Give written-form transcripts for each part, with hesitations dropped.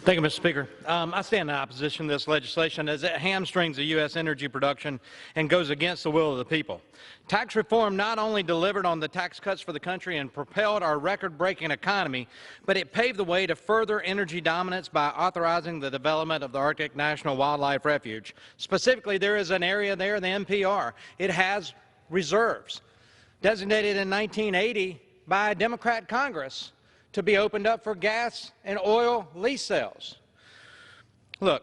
Thank you, Mr. Speaker. I stand in opposition to this legislation as it hamstrings the U.S. energy production and goes against the will of the people. Tax reform not only delivered on the tax cuts for the country and propelled our record-breaking economy, but it paved the way to further energy dominance by authorizing the development of the Arctic National Wildlife Refuge. Specifically, there is an area there, the NPR. It has reserves designated in 1980 by a Democrat Congress to be opened up for gas and oil lease sales. Look,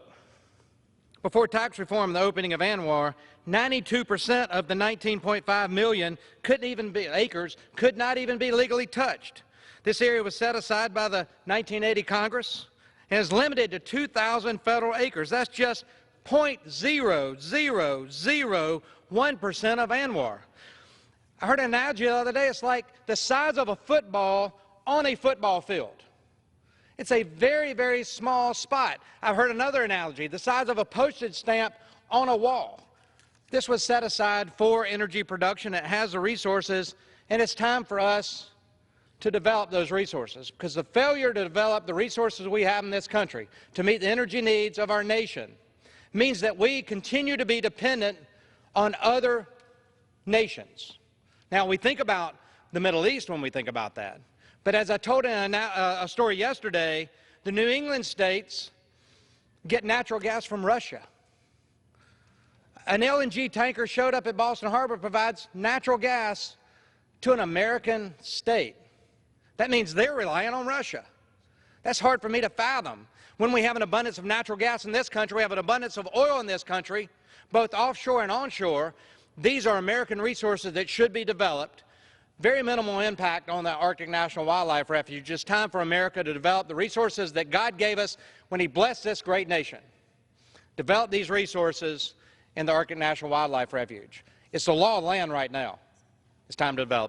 before tax reform and the opening of ANWR, 92% of the 19.5 million acres could not even be legally touched. This area was set aside by the 1980 Congress and is limited to 2,000 federal acres. That's just 0.0001% of ANWR. I heard an analogy the other day. It's like the size of a football on a football field. It's a very, very small spot. I've heard another analogy, the size of a postage stamp on a wall. This was set aside for energy production. It has the resources, and it's time for us to develop those resources, because the failure to develop the resources we have in this country to meet the energy needs of our nation means that we continue to be dependent on other nations. Now, we think about the Middle East when we think about that. But as I told in a story yesterday, the New England states get natural gas from Russia. An LNG tanker showed up at Boston Harbor, provides natural gas to an American state. That means they're relying on Russia. That's hard for me to fathom. When we have an abundance of natural gas in this country, we have an abundance of oil in this country, both offshore and onshore. These are American resources that should be developed. Very minimal impact on the Arctic National Wildlife Refuge. It's time for America to develop the resources that God gave us when He blessed this great nation. Develop these resources in the Arctic National Wildlife Refuge. It's the law of the land right now. It's time to develop.